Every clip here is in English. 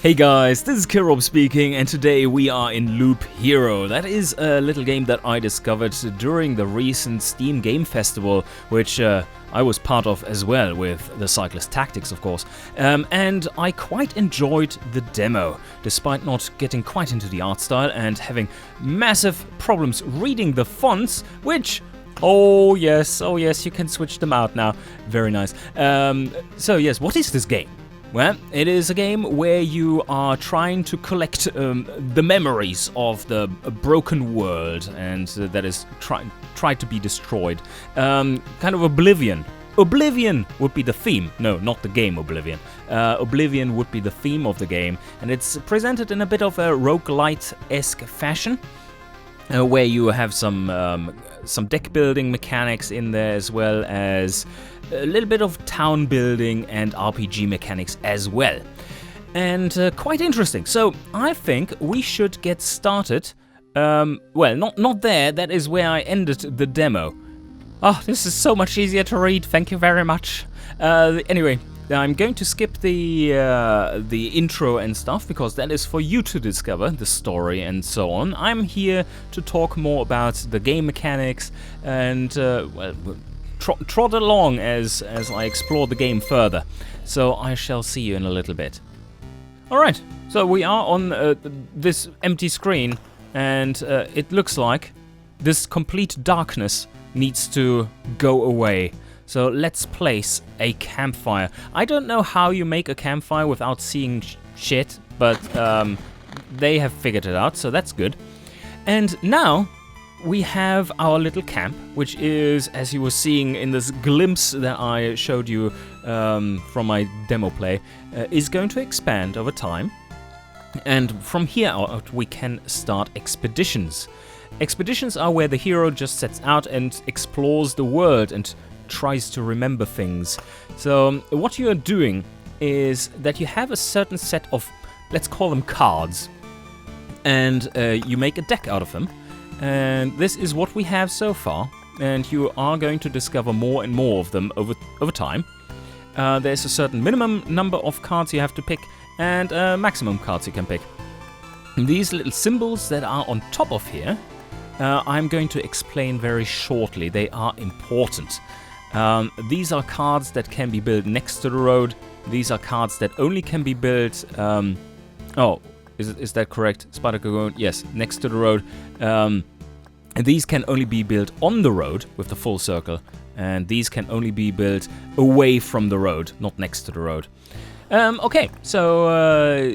Hey guys, this is Kirob speaking, and today we are in Loop Hero. That is a little game that I discovered during the recent Steam Game Festival, which I was part of as well, with the Cyclist Tactics, of course. And I quite enjoyed the demo, despite not getting quite into the art style and having massive problems reading the fonts, which... Oh yes, you can switch them out now. Very nice. So yes, what is this game? Well, it is a game where you are trying to collect the memories of the broken world, and that is tried to be destroyed. Kind of Oblivion. Oblivion would be the theme. No, not the game Oblivion. Oblivion would be the theme of the game, and it's presented in a bit of a roguelite-esque fashion, where you have some deck building mechanics in there, as well as a little bit of town building and RPG mechanics as well. And quite interesting. So I think we should get started. Well, not there. That is where I ended the demo. Oh, this is so much easier to read. Thank you very much. Anyway, I'm going to skip the intro and stuff, because that is for you to discover, the story and so on. I'm here to talk more about the game mechanics and, well, trot along as I explore the game further. So I shall see you in a little bit. Alright, so we are on this empty screen, and it looks like this complete darkness needs to go away. So let's place a campfire. I don't know how you make a campfire without seeing shit, but they have figured it out, so that's good. And now we have our little camp, which is, as you were seeing in this glimpse that I showed you from my demo play, is going to expand over time. And from here out, we can start expeditions. Expeditions are where the hero just sets out and explores the world and tries to remember things. So what you are doing is that you have a certain set of, let's call them cards, and you make a deck out of them. And this is what we have so far, and you are going to discover more and more of them over time. There's a certain minimum number of cards you have to pick, and maximum cards you can pick. These little symbols that are on top of here, I'm going to explain very shortly. They are important. These are cards that can be built next to the road. These are cards that only can be built... oh, is that correct? Spider Dragoon? Yes, next to the road. And these can only be built on the road with the full circle. And these can only be built away from the road, not next to the road. Okay, so...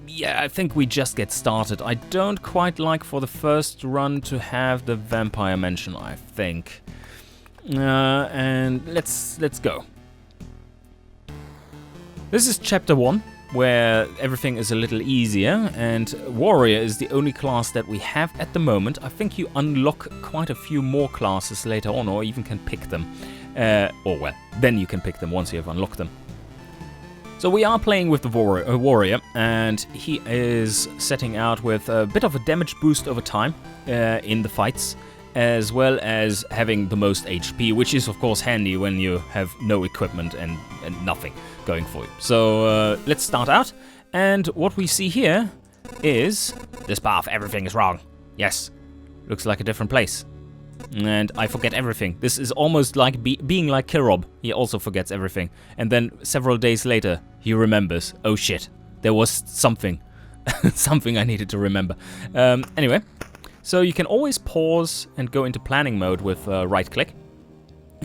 yeah, I think we just get started. I don't quite like for the first run to have the vampire mansion, I think. And let's go. This is chapter 1, where everything is a little easier, and warrior is the only class that we have at the moment. I think you unlock quite a few more classes later on, or even can pick them. Or well, then you can pick them once you have unlocked them. So we are playing with the warrior, and he is setting out with a bit of a damage boost over time in the fights, as well as having the most HP, which is of course handy when you have no equipment and nothing going for you. So let's start out, and what we see here is this path. Everything is wrong. Yes, looks like a different place, and I forget everything. This is almost like being like Kirob. He also forgets everything, and then several days later he remembers. Oh shit, there was something something I needed to remember. Anyway, so you can always pause and go into planning mode with right click.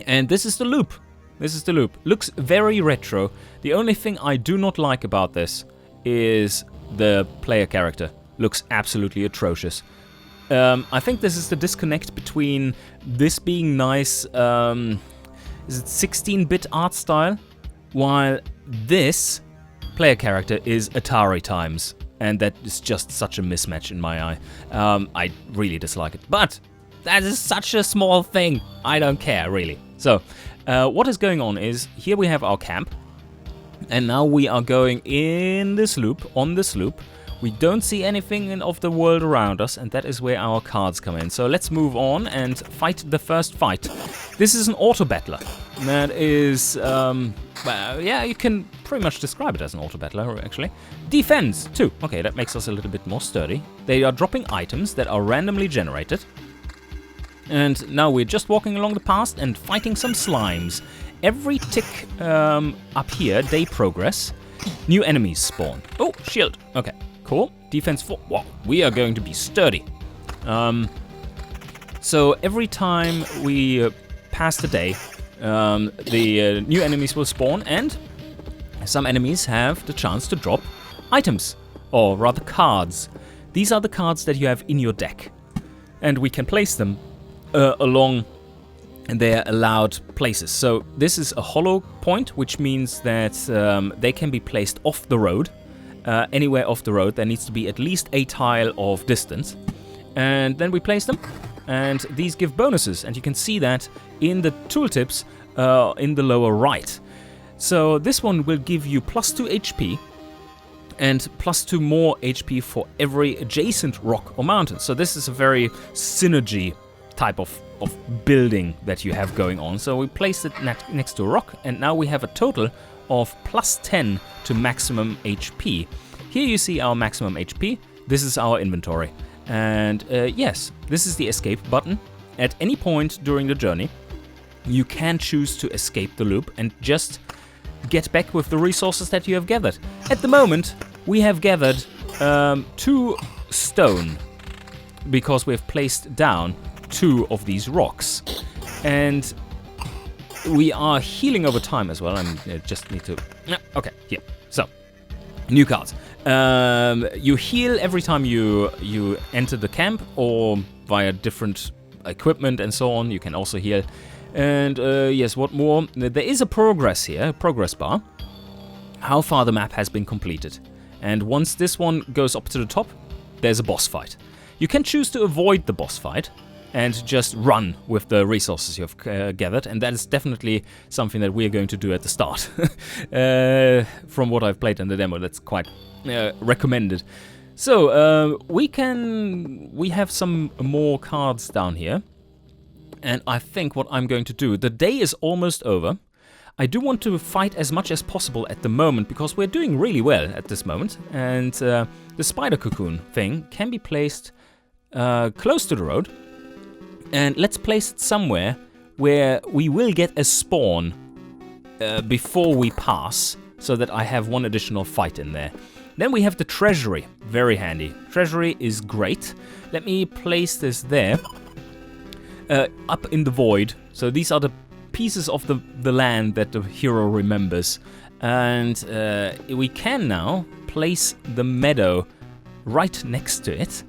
And this is the loop. This is the loop. Looks very retro. The only thing I do not like about this is the player character. Looks absolutely atrocious. I think this is the disconnect between this being nice, is it 16-bit art style, while this player character is Atari times. And that is just such a mismatch in my eye. I really dislike it. But that is such a small thing. I don't care, really. So, what is going on is, here we have our camp. And now we are going in this loop, on this loop, We don't see anything of the world around us, and that is where our cards come in. So let's move on and fight the first fight. This is an auto-battler. That is, well, yeah, you can pretty much describe it as an auto-battler, actually. Defense, too. Okay, that makes us a little bit more sturdy. They are dropping items that are randomly generated. And now we're just walking along the path and fighting some slimes. Every tick up here, they progress. New enemies spawn. Oh, shield. Okay, cool. Defense 4. Wow, we are going to be sturdy. So every time we pass the day, the new enemies will spawn, and some enemies have the chance to drop items, or rather cards. These are the cards that you have in your deck, and we can place them along their allowed places. So this is a hollow point, which means that they can be placed off the road. Anywhere off the road, there needs to be at least a tile of distance. And then we place them, and these give bonuses, and you can see that in the tooltips in the lower right. So this one will give you +2 HP and +2 more HP for every adjacent rock or mountain. So this is a very synergy type of building that you have going on. So we place it next to a rock, and now we have a total of +10 to maximum HP. Here you see our maximum HP. This is our inventory. And yes, this is the escape button. At any point during the journey, you can choose to escape the loop and just get back with the resources that you have gathered. At the moment, we have gathered 2 stone because we have placed down 2 of these rocks. And we are healing over time as well. I just need to... Okay, here. So, new cards. You heal every time you enter the camp, or via different equipment and so on. You can also heal. And yes, what more? There is a progress here, a progress bar. How far the map has been completed. And once this one goes up to the top, there's a boss fight. You can choose to avoid the boss fight and just run with the resources you have gathered, and that is definitely something that we're going to do at the start. From what I've played in the demo, that's quite recommended. So we have some more cards down here, and I think what I'm going to do, the day is almost over. I do want to fight as much as possible at the moment, because we're doing really well at this moment, and the spider cocoon thing can be placed close to the road. And let's place it somewhere where we will get a spawn before we pass, so that I have one additional fight in there. Then we have the treasury, very handy. Treasury is great. Let me place this there, up in the void. So these are the pieces of the land that the hero remembers. And we can now place the meadow right next to it.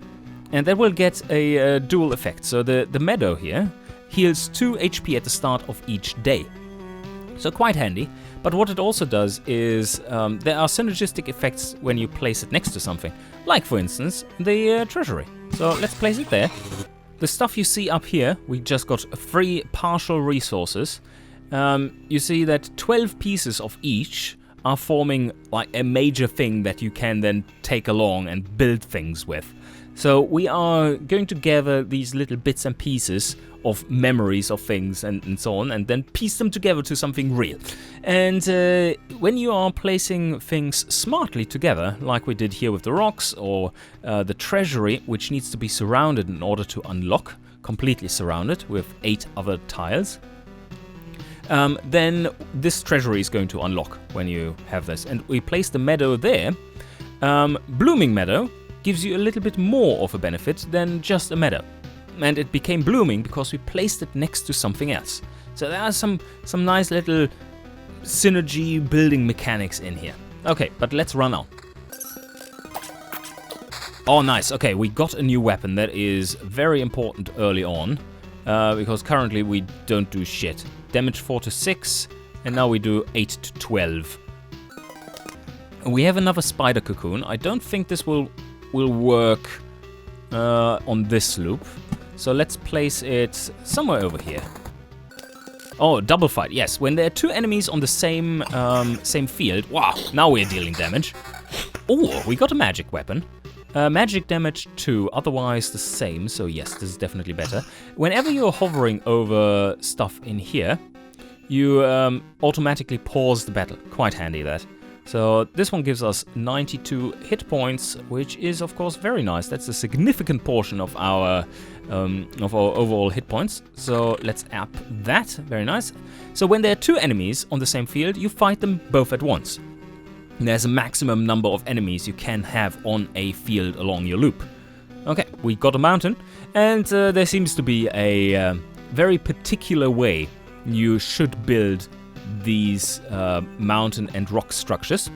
And that will get a dual effect. So the meadow here heals 2 HP at the start of each day. So quite handy. But what it also does is there are synergistic effects when you place it next to something. Like, for instance, the treasury. So let's place it there. The stuff you see up here, we just got free partial resources. You see that 12 pieces of each are forming like a major thing that you can then take along and build things with. So we are going to gather these little bits and pieces of memories of things and so on, and then piece them together to something real. And when you are placing things smartly together, like we did here with the rocks, or the treasury, which needs to be surrounded in order to unlock, completely surrounded with 8 other tiles, then this treasury is going to unlock when you have this. And we place the meadow there. Blooming meadow gives you a little bit more of a benefit than just a meadow. And it became blooming because we placed it next to something else. So there are some nice little synergy building mechanics in here. Okay, but let's run on. Oh, nice. Okay, we got a new weapon that is very important early on, because currently we don't do shit. Damage 4 to 6, and now we do 8 to 12. We have another spider cocoon. I don't think this will work on this loop. So let's place it somewhere over here. Oh, double fight. Yes, when there are 2 enemies on the same field. Wow, now we're dealing damage. Oh, we got a magic weapon. Magic damage 2, otherwise the same, so yes, this is definitely better. Whenever you're hovering over stuff in here, you automatically pause the battle. Quite handy, that. So this one gives us 92 hit points, which is of course very nice. That's a significant portion of our overall hit points. So let's app that. Very nice. So when there are two enemies on the same field, you fight them both at once. There's a maximum number of enemies you can have on a field along your loop. Okay, we got a mountain, and there seems to be a very particular way you should build these mountain and rock structures.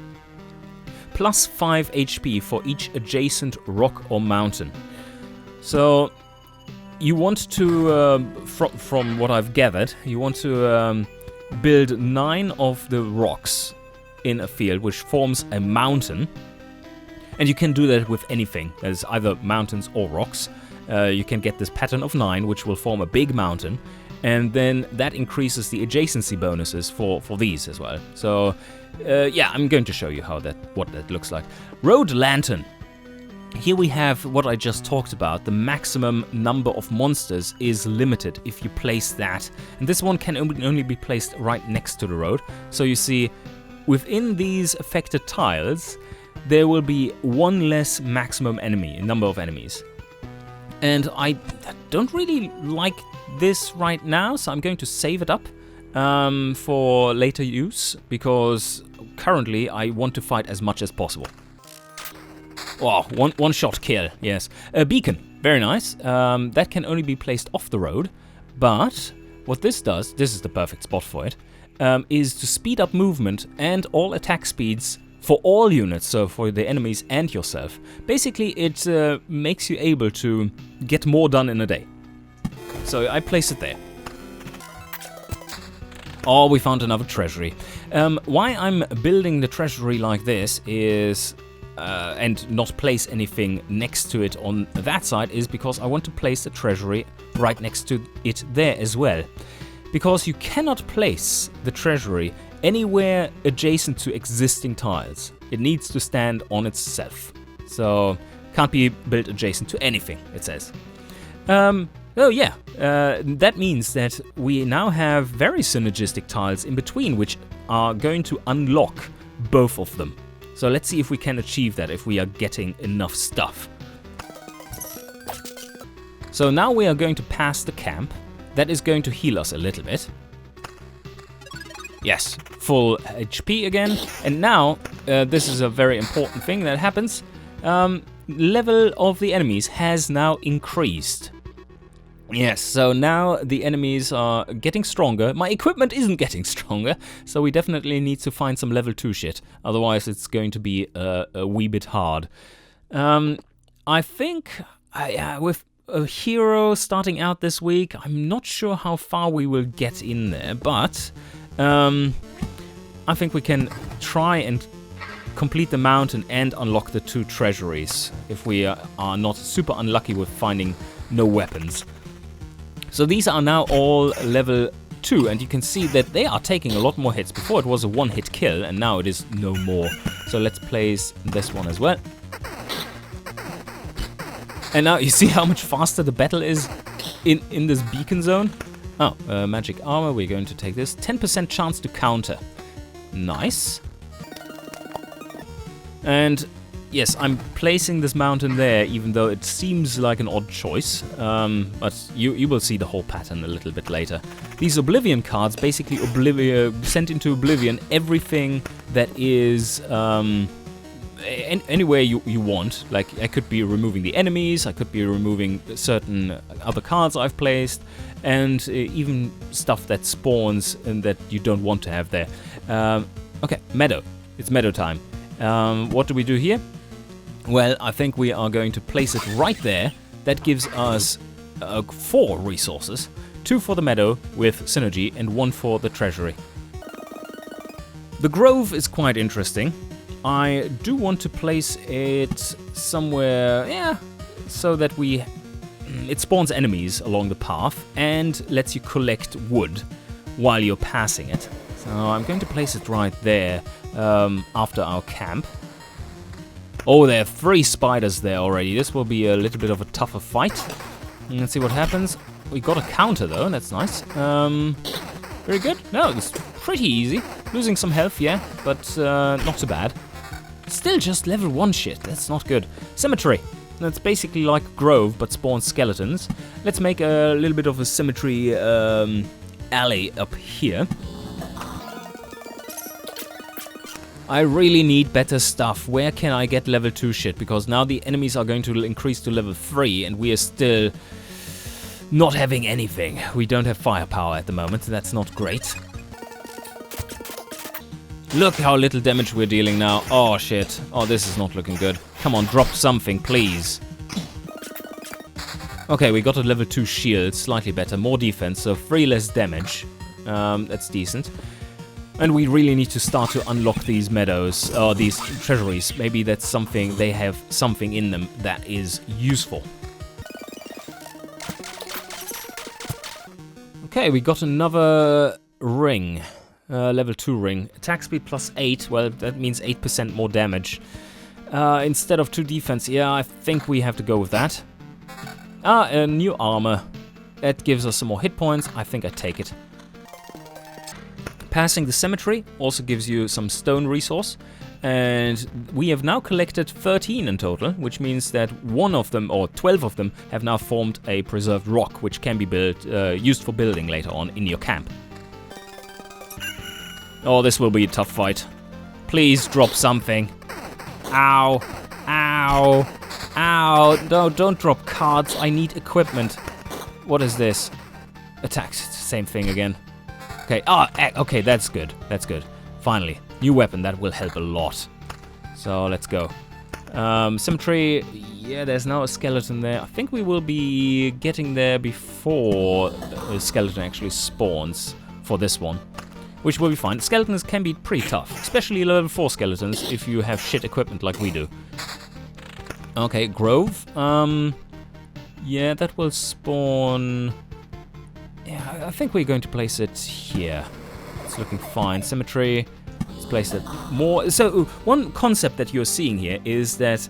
Plus 5 HP for each adjacent rock or mountain. So you want to, from what I've gathered, you want to build 9 of the rocks in a field, which forms a mountain. And you can do that with anything. There's either mountains or rocks. You can get this pattern of 9, which will form a big mountain. And then that increases the adjacency bonuses for these as well. So, yeah, I'm going to show you what that looks like. Road Lantern. Here we have what I just talked about. The maximum number of monsters is limited if you place that. And this one can only be placed right next to the road. So you see, within these affected tiles, there will be one less maximum number of enemies. And I don't really like this right now, so I'm going to save it up for later use, because currently I want to fight as much as possible. Oh, one shot kill, yes. A beacon, very nice. That can only be placed off the road, but what this does, this is the perfect spot for it, is to speed up movement and all attack speeds for all units, so for the enemies and yourself. Basically, it makes you able to get more done in a day. So I place it there. Oh, we found another treasury. Why I'm building the treasury like this is, and not place anything next to it on that side, is because I want to place the treasury right next to it there as well. Because you cannot place the treasury anywhere adjacent to existing tiles. It needs to stand on itself. So, can't be built adjacent to anything, it says. Oh yeah, that means that we now have very synergistic tiles in between, which are going to unlock both of them. So let's see if we can achieve that, if we are getting enough stuff. So now we are going to pass the camp. That is going to heal us a little bit. Yes, full HP again. And now, this is a very important thing that happens. Level of the enemies has now increased. Yes, so now the enemies are getting stronger. My equipment isn't getting stronger, so we definitely need to find some level 2 shit. Otherwise it's going to be a wee bit hard. I think with a hero starting out this week, I'm not sure how far we will get in there, but I think we can try and complete the mountain and unlock the 2 treasuries if we are not super unlucky with finding no weapons. So these are now all level 2, and you can see that they are taking a lot more hits. Before it was a one-hit kill, and now it is no more. So let's place this one as well. And now you see how much faster the battle is in this beacon zone. Oh, magic armor, we're going to take this. 10% chance to counter. Nice. And yes, I'm placing this mountain there, even though it seems like an odd choice. But you will see the whole pattern a little bit later. These Oblivion cards basically send into Oblivion everything that is anywhere you want. Like, I could be removing the enemies, I could be removing certain other cards I've placed, and even stuff that spawns and that you don't want to have there. Okay, meadow. It's meadow time. What do we do here? Well, I think we are going to place it right there. That gives us 4 resources. 2 for the meadow with synergy and 1 for the treasury. The grove is quite interesting. I do want to place it somewhere, yeah, so that it spawns enemies along the path and lets you collect wood while you're passing it. So I'm going to place it right there after our camp. Oh, there are 3 spiders there already. This will be a little bit of a tougher fight. Let's see what happens. We got a counter though, that's nice. Very good. No, it's pretty easy. Losing some health, yeah, but not too bad. Still just level 1 shit, that's not good. Cemetery. That's basically like Grove, but spawns skeletons. Let's make a little bit of a cemetery alley up here. I really need better stuff. Where can I get level 2 shit? Because now the enemies are going to increase to level 3 and we are still not having anything. We don't have firepower at the moment. That's not great. Look how little damage we're dealing now. Oh shit. Oh, this is not looking good. Come on, drop something, please. Okay, we got a level 2 shield. Slightly better. More defense, so 3 less damage. That's decent. And we really need to start to unlock these meadows, or these treasuries. Maybe that's something, they have something in them that is useful. Okay, we got another ring. Level 2 ring. Attack speed plus 8, well, that means 8% more damage. Instead of 2 defense, yeah, I think we have to go with that. A new armor. That gives us some more hit points. I think I take it. Passing the cemetery also gives you some stone resource, and we have now collected 13 in total, which means that 1 of them, or 12 of them, have now formed a preserved rock, which can be built, used for building later on in your camp. Oh, this will be a tough fight. Please drop something. Ow. Ow. Ow. No, don't drop cards. I need equipment. What is this? Attacks. Same thing again. Okay, okay, that's good. That's good. Finally, new weapon, that will help a lot. So, let's go. Cemetery, yeah, there's now a skeleton there. I think we will be getting there before a skeleton actually spawns for this one, which will be fine. Skeletons can be pretty tough, especially level 4 skeletons if you have shit equipment like we do. Okay, Grove. Yeah, that will spawn... Yeah, I think we're going to place it here. It's looking fine. Cemetery, let's place it more. So, one concept that you're seeing here is that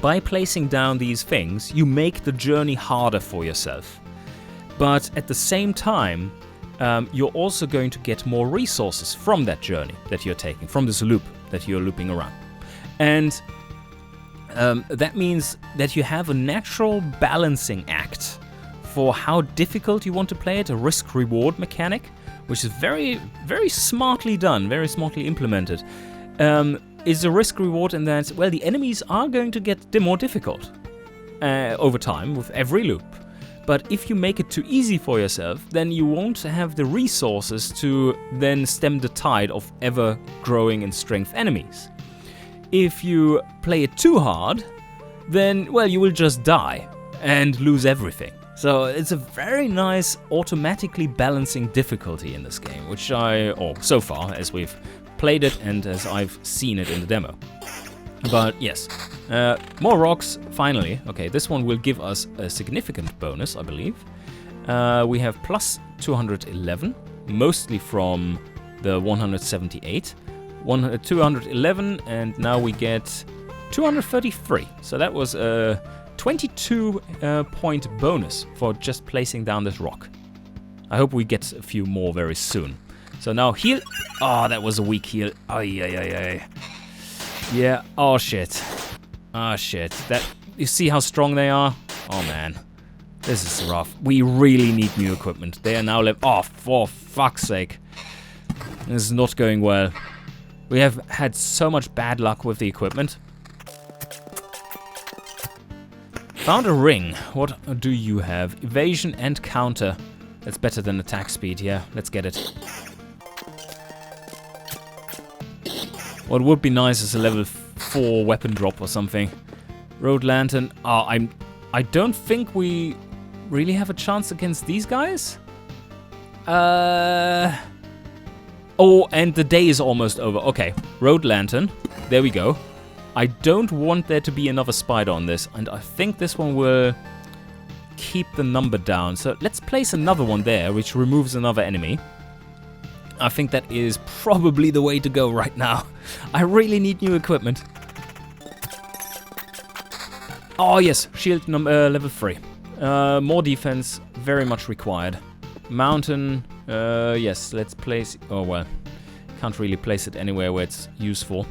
by placing down these things, you make the journey harder for yourself. But at the same time, you're also going to get more resources from that journey that you're taking, from this loop that you're looping around. And that means that you have a natural balancing act for how difficult you want to play it, a risk-reward mechanic, which is very, very smartly done, very smartly implemented. Is a risk-reward in that, well, the enemies are going to get more difficult over time with every loop. But if you make it too easy for yourself, then you won't have the resources to then stem the tide of ever-growing in strength enemies. If you play it too hard, then, well, you will just die and lose everything. So it's a very nice automatically balancing difficulty in this game, which so far, as we've played it and as I've seen it in the demo. But yes, more rocks, finally. Okay, this one will give us a significant bonus, I believe. We have plus 211, mostly from the 178. 211, and now we get 233. So that was a 22 point bonus for just placing down this rock. I hope we get a few more very soon. So now heal. Oh, that was a weak heal. Ay. Yeah, oh shit. Oh shit. That, you see how strong they are? Oh man. This is rough. We really need new equipment. They are now oh, for fuck's sake. This is not going well. We have had so much bad luck with the equipment. Found a ring. What do you have? Evasion and counter. That's better than attack speed, yeah. Let's get it. What would be nice is a level 4 weapon drop or something. Road lantern. Oh, I don't think we really have a chance against these guys. Oh, and the day is almost over. Okay, road lantern. There we go. I don't want there to be another spider on this, and I think this one will keep the number down. So let's place another one there, which removes another enemy. I think that is probably the way to go right now. I really need new equipment. Oh yes, shield level 3. More defense, very much required. Mountain, yes, let's place... Oh well, can't really place it anywhere where it's useful.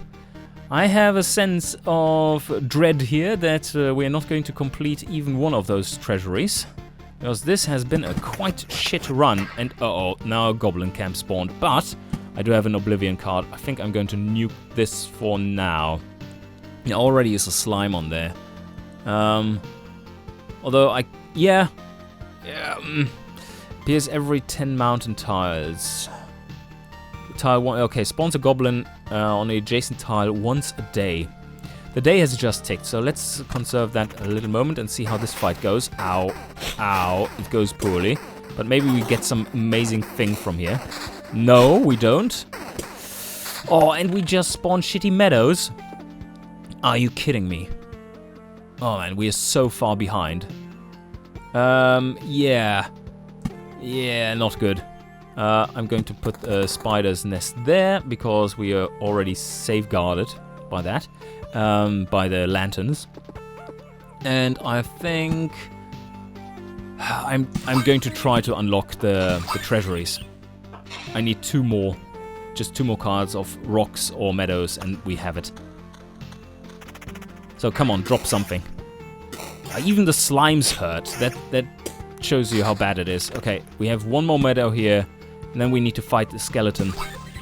I have a sense of dread here that we're not going to complete even one of those treasuries. Because this has been a quite shit run, and uh-oh, now a goblin camp spawned. But I do have an Oblivion card. I think I'm going to nuke this for now. There already is a slime on there. Although appears every 10 mountain tiles. Tile 1, okay, spawns a goblin on the adjacent tile once a day. The day has just ticked, so let's conserve that a little moment and see how this fight goes. Ow, ow, it goes poorly. But maybe we get some amazing thing from here. No, we don't. Oh, and we just spawned shitty meadows. Are you kidding me? Oh man, we are so far behind. Yeah, not good. I'm going to put a spider's nest there because we are already safeguarded by that, by the lanterns. And I think I'm going to try to unlock the treasuries. I need just two more cards of rocks or meadows, and we have it. So come on, drop something. Even the slimes hurt. That shows you how bad it is. Okay, we have one more meadow here, and then we need to fight the skeleton.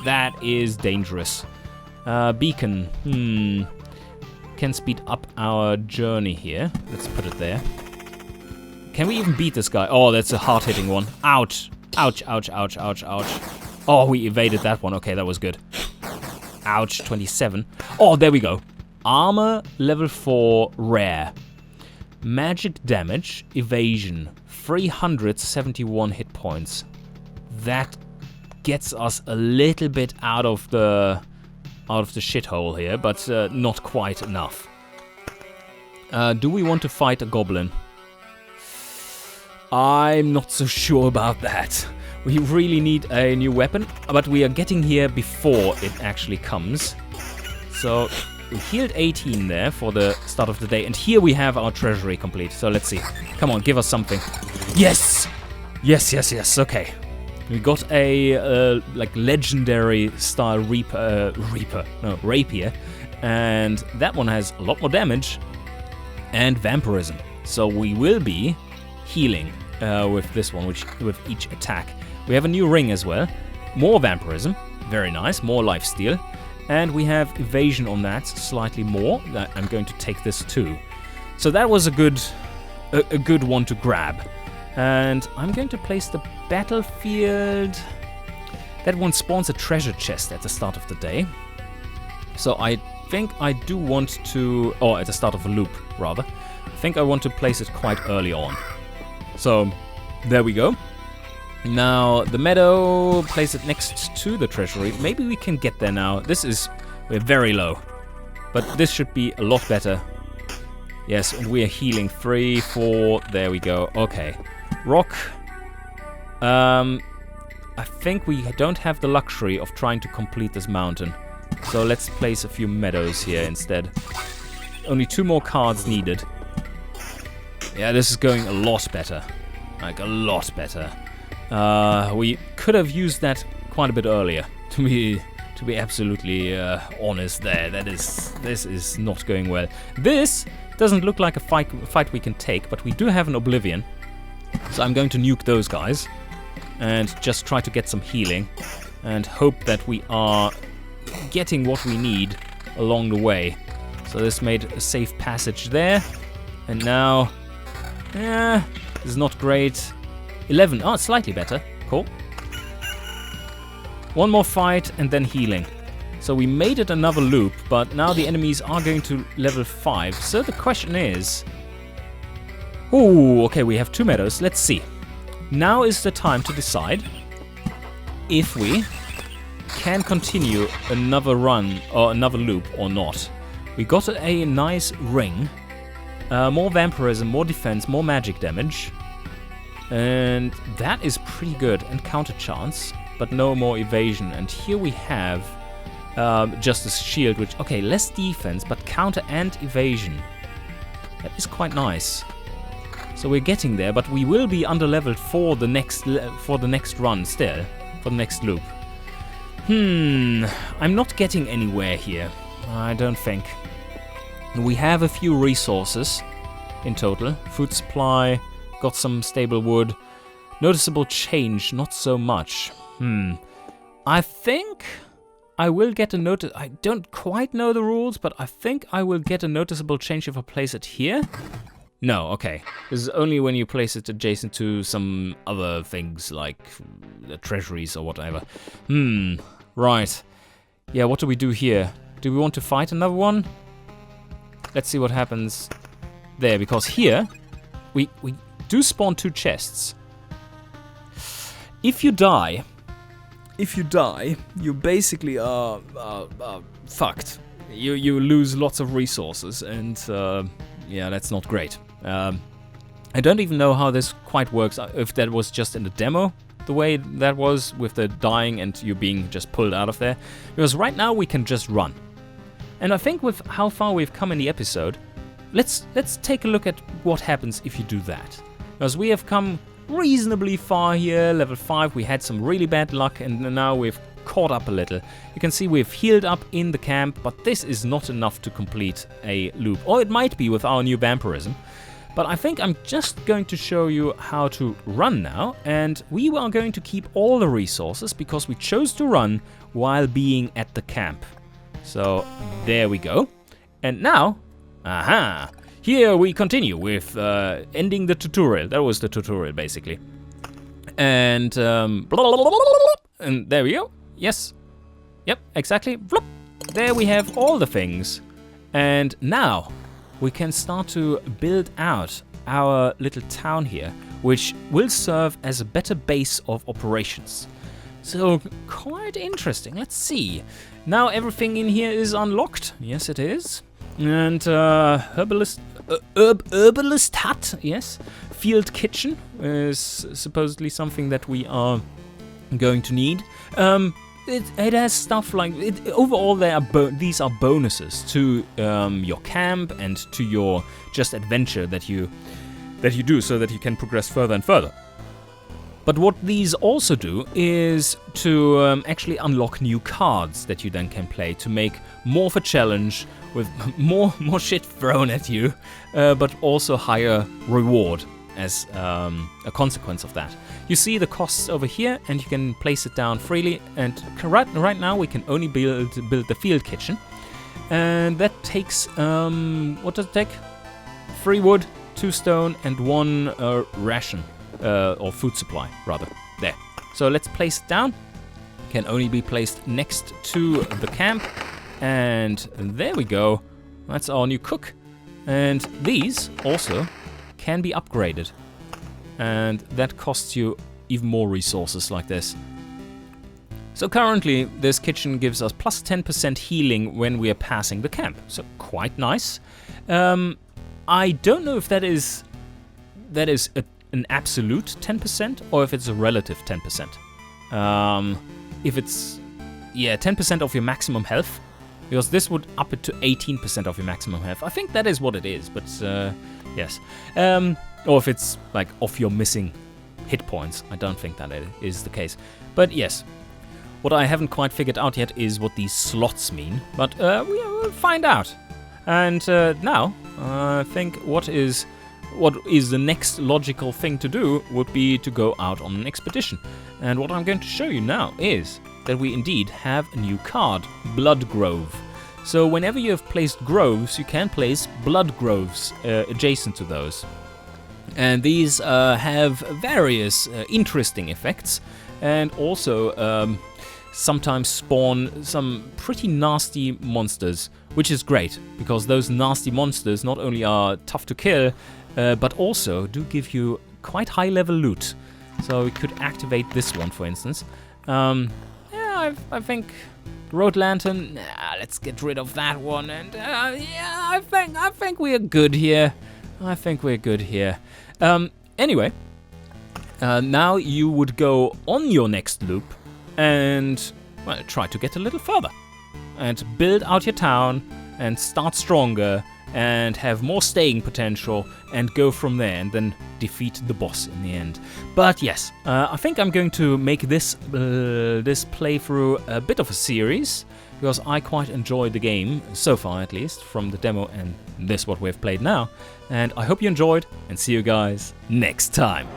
That is dangerous. Beacon. Can speed up our journey here. Let's put it there. Can we even beat this guy? Oh, that's a hard-hitting one. Ouch. Ouch, ouch, ouch, ouch, ouch. Oh, we evaded that one. Okay, that was good. Ouch, 27. Oh, there we go. Armor level 4 rare. Magic damage, evasion, 371 hit points. That gets us a little bit out of the shithole here, but not quite enough. Do we want to fight a goblin? I'm not so sure about that. We really need a new weapon, but we are getting here before it actually comes. So we healed 18 there for the start of the day, and here we have our treasury complete. So let's see. Come on, give us something. Yes! Yes, yes, yes. Okay. We got a like legendary style rapier, and that one has a lot more damage and vampirism. So we will be healing with this one, with each attack. We have a new ring as well. More vampirism, very nice. More lifesteal. And we have evasion on that, slightly more. I'm going to take this too. So that was a good one to grab. And I'm going to place the battlefield. That one spawns a treasure chest at the start of the day. So I think I do want to... Or at the start of a loop, rather. I think I want to place it quite early on. So, there we go. Now, the meadow, place it next to the treasury. Maybe we can get there now. We're very low. But this should be a lot better. Yes, and we are healing 3, 4, there we go. Okay. Rock. I think we don't have the luxury of trying to complete this mountain. So let's place a few meadows here instead. Only 2 more cards needed. Yeah, this is going a lot better. Like, a lot better. We could have used that quite a bit earlier, to be absolutely honest there. This is not going well. This doesn't look like a fight we can take, but we do have an Oblivion. So I'm going to nuke those guys and just try to get some healing and hope that we are getting what we need along the way. So this made a safe passage there. And now, this is not great. 11, oh, it's slightly better. Cool. One more fight and then healing. So we made it another loop, but now the enemies are going to level 5. So the question is... Ooh, okay, we have 2 meadows. Let's see. Now is the time to decide if we can continue another run or another loop or not. We got a nice ring. More vampirism, more defense, more magic damage. And that is pretty good. And counter chance, but no more evasion. And here we have just a shield, which, okay, less defense, but counter and evasion. That is quite nice. So we're getting there, but we will be under-leveled for the next run still, for the next loop. I'm not getting anywhere here, I don't think. We have a few resources in total. Food supply, got some stable wood. Noticeable change, not so much. I think I will get a notice. I don't quite know the rules, but I think I will get a noticeable change if I place it here. No, okay. This is only when you place it adjacent to some other things like the treasuries or whatever. Right. Yeah, what do we do here? Do we want to fight another one? Let's see what happens there, because here we do spawn 2 chests. If you die, you basically are fucked. You lose lots of resources, and yeah, that's not great. I don't even know how this quite works, if that was just in the demo, the way that was with the dying and you being just pulled out of there. Because right now we can just run. And I think with how far we've come in the episode, let's take a look at what happens if you do that. Because we have come reasonably far here, level 5, we had some really bad luck, and now we've caught up a little. You can see we've healed up in the camp, but this is not enough to complete a loop. Or it might be with our new vampirism. But I think I'm just going to show you how to run now, and we are going to keep all the resources because we chose to run while being at the camp. So there we go. And now, here we continue with ending the tutorial. That was the tutorial basically. And and there we go. Yes. Yep, exactly. There we have all the things. And now we can start to build out our little town here, which will serve as a better base of operations. So, quite interesting. Let's see. Now everything in here is unlocked. Yes, it is. And herbalist hut, yes. Field kitchen is supposedly something that we are going to need. It has stuff like overall. These are bonuses to your camp and to your just adventure that you do, so that you can progress further and further. But what these also do is to actually unlock new cards that you then can play to make more of a challenge with more shit thrown at you, but also higher reward as a consequence of that. You see the costs over here, and you can place it down freely. And right now we can only build the field kitchen, and that takes what does it take? 3 wood, 2 stone, and 1 ration or food supply rather. There. So let's place it down. Can only be placed next to the camp, and there we go. That's our new cook, and these also can be upgraded, and that costs you even more resources like this. So currently this kitchen gives us plus 10% healing when we are passing the camp, so quite nice. I don't know if that is an absolute 10% or if it's a relative 10%. If it's 10% of your maximum health, because this would up it to 18% of your maximum health. I think that is what it is, but yes. Or if it's like off your missing hit points. I don't think that is the case. But yes, what I haven't quite figured out yet is what these slots mean, but we'll find out. And now, I think what is the next logical thing to do would be to go out on an expedition. And what I'm going to show you now is that we indeed have a new card, Blood Grove. So whenever you have placed groves, you can place blood groves adjacent to those. And these have various interesting effects, and also sometimes spawn some pretty nasty monsters, which is great, because those nasty monsters not only are tough to kill, but also do give you quite high level loot. So we could activate this one, for instance. I think Road Lantern. Let's get rid of that one. And I think we're good here. Anyway, now you would go on your next loop and, well, try to get a little further and build out your town and start stronger and have more staying potential and go from there and then defeat the boss in the end. But yes, I think I'm going to make this playthrough a bit of a series, because I quite enjoyed the game, so far at least, from the demo and this what we've played now. And I hope you enjoyed, and see you guys next time.